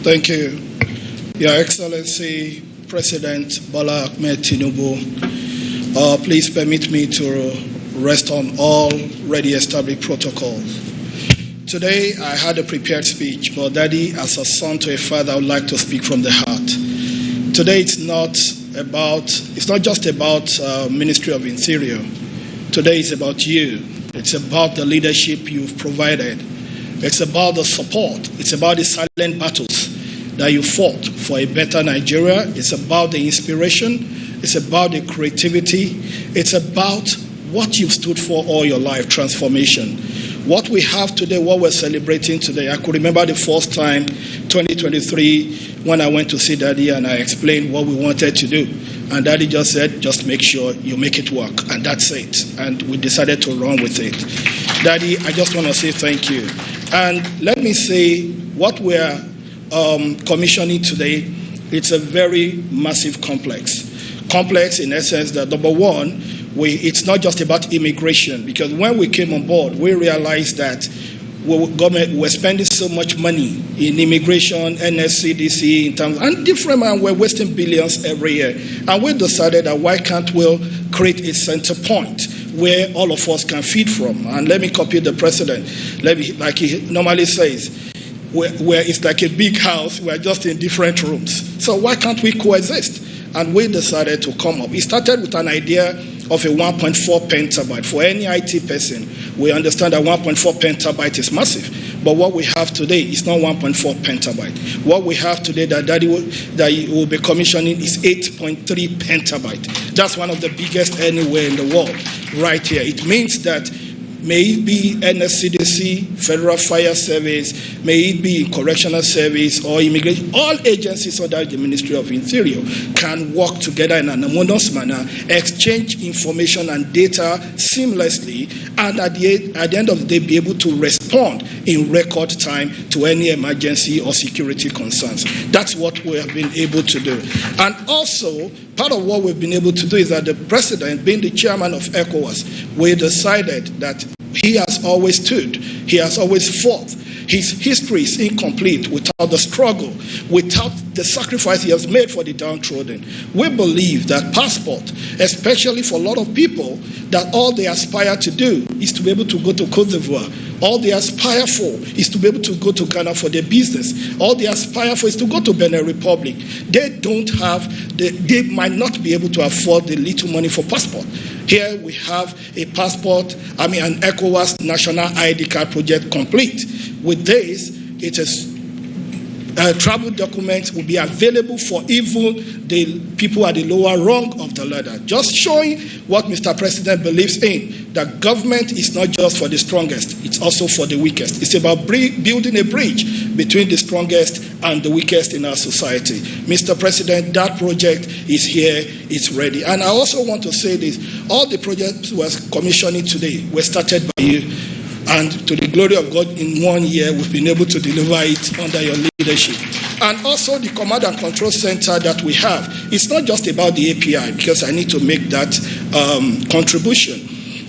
Thank you. Your Excellency, President Bola Ahmed Tinubu, please permit me to rest on all already established protocols. Today, I had a prepared speech, but Daddy, as a son to a father, I would like to speak from the heart. Today, it's not just about Ministry of Interior. Today, it's about you. It's about the leadership you've provided. It's about the support. It's about the silent battles that you fought for a better Nigeria. It's about the inspiration. It's about the creativity. It's about what you've stood for all your life, transformation. What we have today, what we're celebrating today, I could remember the first time, 2023, when I went to see Daddy and I explained what we wanted to do. And Daddy just said, just make sure you make it work. And that's it. And we decided to run with it. Daddy, I just want to say thank you. And let me say what we're commissioning today, it's a very massive complex. Complex in essence that, number one, it's not just about immigration, because when we came on board, we realized that we're spending so much money in immigration, NSCDC, in terms, and different, and we're wasting billions every year. And we decided that why can't we create a center point where all of us can feed from? And let me copy the president, like he normally says, where it's like a big house, we're just in different rooms. So why can't we coexist? And we decided to come up. It started with an idea of a 1.4 petabyte. For any IT person, we understand that 1.4 petabyte is massive. But what we have today is not 1.4 petabyte. What we have today that he will be commissioning is 8.3 petabyte. That's one of the biggest anywhere in the world, right here. It means that may it be NSCDC, Federal Fire Service, may it be Correctional Service or Immigration, all agencies under the Ministry of Interior can work together in an harmonious manner, exchange information and data seamlessly, and at the end of the day be able to respond in record time to any emergency or security concerns. That's what we have been able to do. And also, part of what we've been able to do is that the President, being the chairman of ECOWAS, we decided that he has always stood, he has always fought. His history is incomplete without the struggle, without the sacrifice he has made for the downtrodden. We believe that passport, especially for a lot of people, that all they aspire to do is to be able to go to Cote d'Ivoire. All they aspire for is to be able to go to Ghana for their business. All they aspire for is to go to Benin Republic. They might not be able to afford the little money for passport. Here we have a passport, an ECOWAS national ID card project complete. With this, it is travel documents will be available for even the people at the lower rung of the ladder. Just showing what Mr. President believes in, that government is not just for the strongest, it's also for the weakest. It's about building a bridge between the strongest and the weakest in our society. Mr. President, that project is here, it's ready. And I also want to say this, all the projects we're commissioning today were started by you. And to the glory of God, in 1 year, we've been able to deliver it under your leadership. And also the command and control center that we have, it's not just about the API, because I need to make that contribution.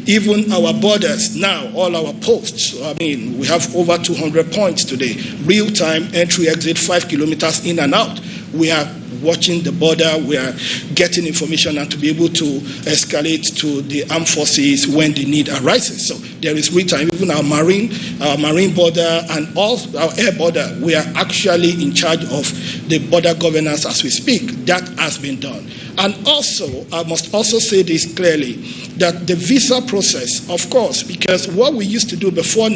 Even our borders now, all our posts, we have over 200 points today. Real-time entry, exit, 5 kilometers in and out. We are watching the border, we are getting information and to be able to escalate to the armed forces when the need arises. So there is real time. Even our marine border and all our air border, we are actually in charge of the border governance as we speak. That has been done. And also, I must also say this clearly, that the visa process, of course, because what we used to do before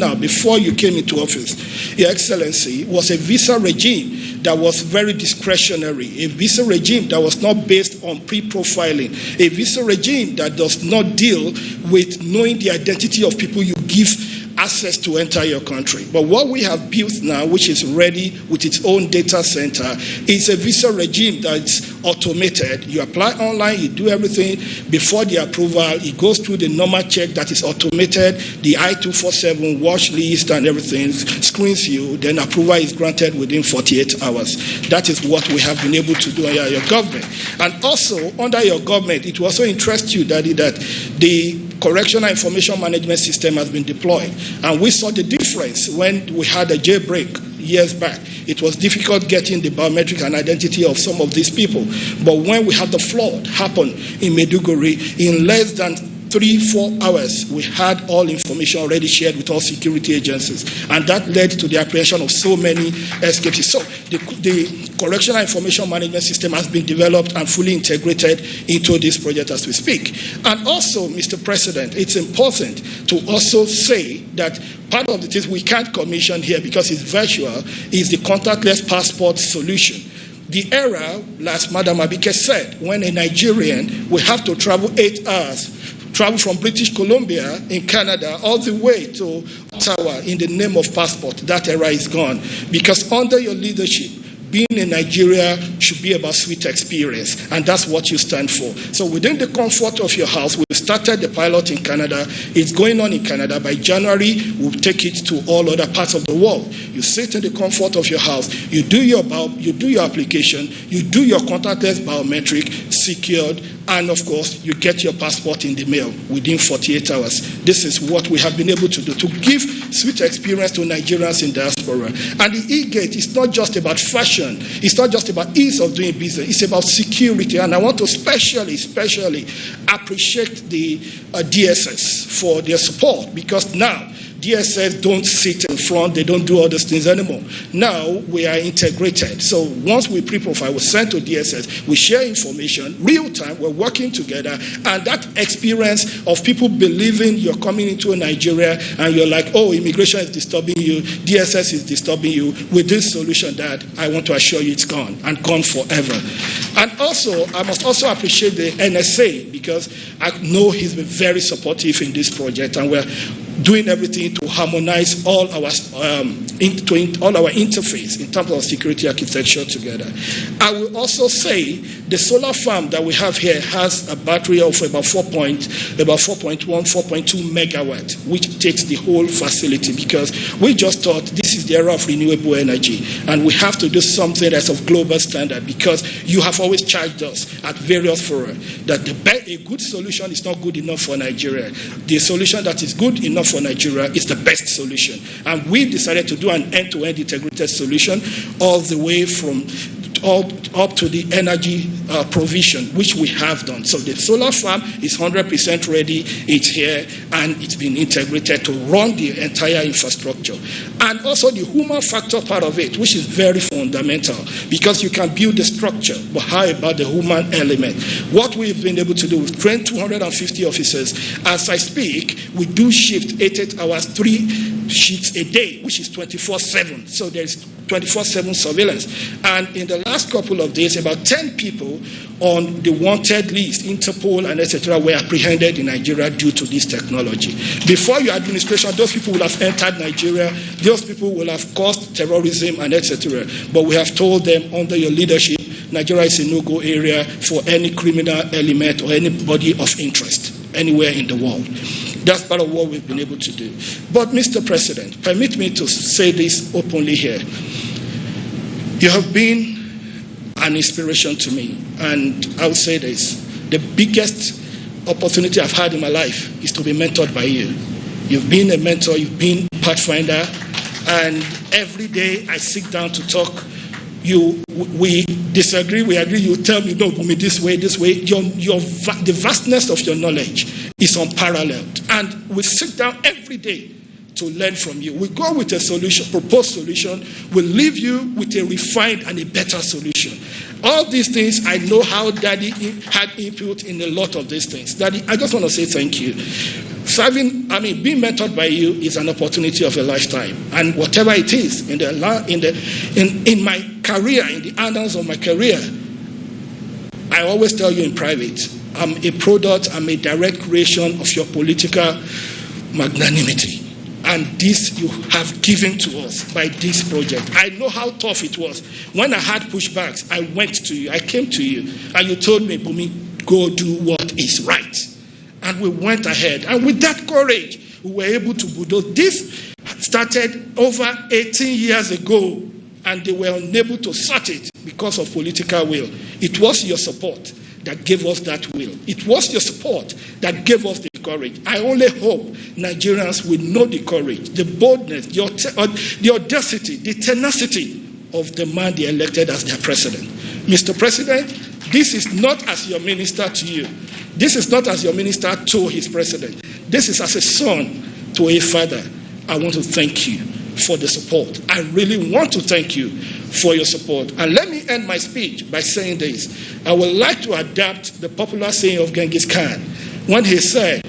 you came into office, Your Excellency, was a visa regime that was very discretionary, a visa regime that was not based on pre-profiling, a visa regime that does not deal with knowing the identity of people you give access to enter your country. But what we have built now, which is ready with its own data center, is a visa regime that's automated. You apply online, you do everything before the approval. It goes through the normal check that is automated, the I-247 watch list and everything, screens you, then approval is granted within 48 hours. That is what we have been able to do under your government. And also, under your government, it will also interest you, Daddy, that the correctional information management system has been deployed. And we saw the difference when we had a jailbreak years back. It was difficult getting the biometric and identity of some of these people. But when we had the flood happen in Maiduguri, in less than 3-4 hours, we had all information already shared with all security agencies. And that led to the apprehension of so many escapes. So the correctional information management system has been developed and fully integrated into this project as we speak. And also, Mr. President, it's important to also say that part of the things we can't commission here because it's virtual is the contactless passport solution. The era, as Madam Abike said, when a Nigerian will have to travel 8 hours, travel from British Columbia in Canada all the way to Ottawa in the name of passport, that era is gone. Because under your leadership, being in Nigeria should be about sweet experience, and that's what you stand for. So within the comfort of your house, we've started the pilot in Canada. It's going on in Canada. By January, we'll take it to all other parts of the world. You sit in the comfort of your house, you do your application, you do your contactless biometric, secured, and of course, you get your passport in the mail within 48 hours. This is what we have been able to do, to give sweet experience to Nigerians in diaspora. And the e-gate is not just about fashion. It's not just about ease of doing business. It's about security. And I want to especially appreciate the DSS for their support, because now DSS don't sit in front, they don't do all those things anymore. Now we are integrated. So once we pre-profile, we send to DSS, we share information, real time, we're working together, and that experience of people believing you're coming into Nigeria and you're like, oh, immigration is disturbing you, DSS is disturbing you, with this solution that I want to assure you it's gone, and gone forever. And also, I must also appreciate the NSA, because I know he's been very supportive in this project, and we're doing everything to harmonize all our interface in terms of security architecture together. I will also say the solar farm that we have here has a battery of about 4.1, 4.2 megawatt, which takes the whole facility, because we just thought this is the era of renewable energy, and we have to do something that's of global standard, because you have always charged us at various fora that a good solution is not good enough for Nigeria. The solution that is good enough for Nigeria is the best solution. And we decided to do an end-to-end integrated solution all the way from up to the energy provision, which we have done. So the solar farm is 100% ready, it's here, and it's been integrated to run the entire infrastructure. And also the human factor part of it, which is very fundamental, because you can build the structure, but how about the human element? What we've been able to do, we've trained 250 officers. As I speak, we do shift 8 hours, 3 shifts a day, which is 24/7. So there's 24/7 surveillance. And in the last couple of days, about 10 people on the wanted list, Interpol and etc., were apprehended in Nigeria due to this technology. Before your administration, those people will have entered Nigeria, those people will have caused terrorism and etc. But we have told them, under your leadership, Nigeria is a no-go area for any criminal element or anybody of interest anywhere in the world. That's part of what we've been able to do. But Mr. President, permit me to say this openly here. You have been an inspiration to me, and I'll say this. The biggest opportunity I've had in my life is to be mentored by you. You've been a mentor, you've been a pathfinder, and every day I sit down to talk. We disagree, we agree, you tell me, no, me this way. The vastness of your knowledge is unparalleled. And we sit down every day to learn from you. We go with a solution, proposed solution. We leave you with a refined and a better solution. All these things, I know how Daddy had input in a lot of these things. Daddy, I just want to say thank you. Being mentored by you is an opportunity of a lifetime. And whatever it is, in my career, in the annals of my career, I always tell you in private, I'm a product, I'm a direct creation of your political magnanimity. And this you have given to us by this project. I know how tough it was. When I had pushbacks, I went to you, I came to you, and you told me, Bumi, go do what is right. And we went ahead. And with that courage, we were able to bulldoze. This started over 18 years ago, and they were unable to sort it because of political will. It was your support that gave us that will. It was your support that gave us the courage. I only hope Nigerians will know the courage, the boldness, the audacity, the tenacity of the man they elected as their president. Mr. President, this is not as your minister to you. This is not as your minister to his president. This is as a son to a father. I want to thank you for the support. I really want to thank you for your support. And let me end my speech by saying this. I would like to adapt the popular saying of Genghis Khan when he said,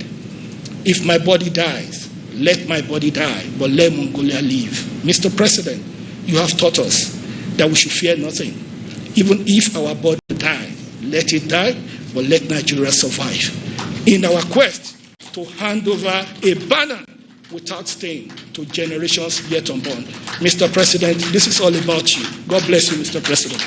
if my body dies, let my body die, but let Mongolia live. Mr. President, you have taught us that we should fear nothing. Even if our body dies, let it die, but let Nigeria survive. In our quest to hand over a banner without stain to generations yet unborn. Mr. President, this is all about you. God bless you, Mr. President.